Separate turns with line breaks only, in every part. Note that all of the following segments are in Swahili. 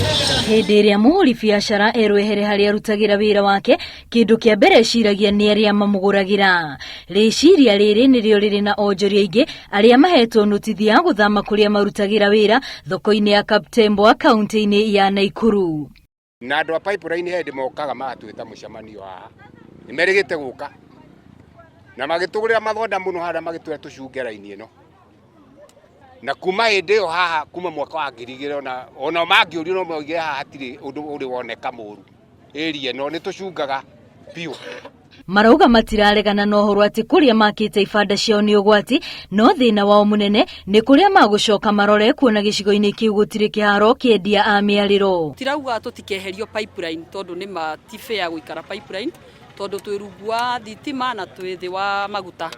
Hindi ĩrĩa mũhũri biacara erwehere harĩa arutagira wĩra wake, kĩndũ kĩa mbere ciragia nĩ arĩa mamũgũragĩra. Rĩciria rĩrĩ nĩrĩo rĩrĩ na onjoria aingĩ arĩa mahetwo notithi ya gũthama kũrĩa marutagĩra wĩra thoko-inĩ ya Kaptembwa kaunti-inĩ ya Naikuru.
Na andũ a pipeline hindi mokaga magatwĩta mũcemanio haha nĩmerĩgĩte gũka na magĩtũgũrĩra mathonda mũno harĩa magĩtwĩra tũcunge raini ĩno. Na kuma hindi ĩyo haha kuma mwaka wa 2000 ona mangĩũrio no moigire haha hatirĩ ũndũ ũrĩ woneka mũru. Area ĩno nĩtũcungaga biũ.
Marauga matiraregana na ũhoro atĩ kũrĩa makĩte ibanda ciao nĩ ũgwati, no thĩna wao mũnene nĩ kũrĩa magũcoka marore kuona gĩcigo-inĩ kĩu gũtirĩ kĩharo kĩendia a mĩarĩro.
Tirauga tũtikeherio pipeline tondũ nĩ matibe ya gũikara pipeline tondũ twĩ rungu wa thitima na twĩ thĩ wa maguta.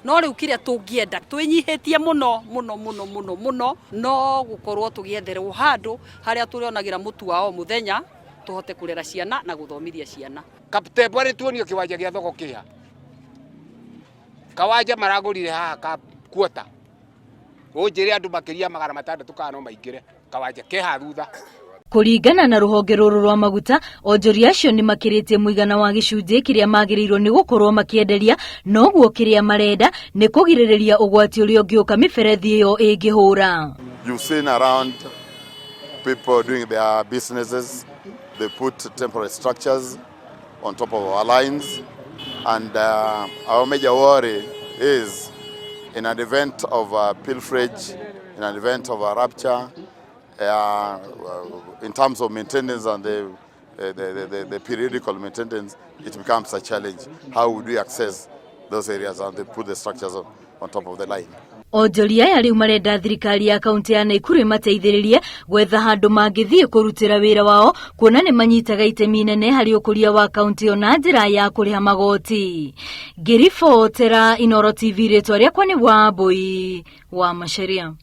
No rĩu kĩrĩa tũngĩenda twĩnyihĩtie mũno no gũkorwo tũgĩetherwo handũ harĩa tũrĩonagĩra mũtu wa o mũthenya tũhote kũrera ciana na gũthomithia ciana.
Kaptembwa nĩ tuonio kĩwanja gĩa thoko kĩha. Kawanja maragũrire haha ka kuota. Ũnjĩre andũ makĩria 600 kana no maingĩre. Kawanja keha thutha.
Kũringana na rũhonge rũrũ rwa maguta, onjoria acio nĩ makĩrĩtie mũigana wa gĩcunjĩ kĩrĩa magĩrĩirwo nĩ gũkorwo makĩenderia, noguo kĩrĩa marenda nĩ kũgirĩrĩria ũgwati ũrĩa ũngĩũka mĩberethi ĩyo ĩngĩhũra.
You've seen around people doing their businesses, they put temporary structures on top of our lines, and our major worry is in an event of pilferage, in an event of a rupture, in terms of maintenance and the periodical maintenance, it becomes a challenge. How would we access those areas and they put the structures on top of the line?
Onjoria aya rĩu marenda thirikari ya kaunti ya Naikuru ĩmateithĩrĩrie gwetha handũ mangĩthiĩ kũrutĩra wĩra wao, kuona nĩ manyitaga itemi inene harĩ ũkũria wa kaunti ĩyo na njĩra ya kũrĩha magoti. Ngĩribotera Inooro TV, rĩtwa rĩakwa nĩ Wambui wa Macharia.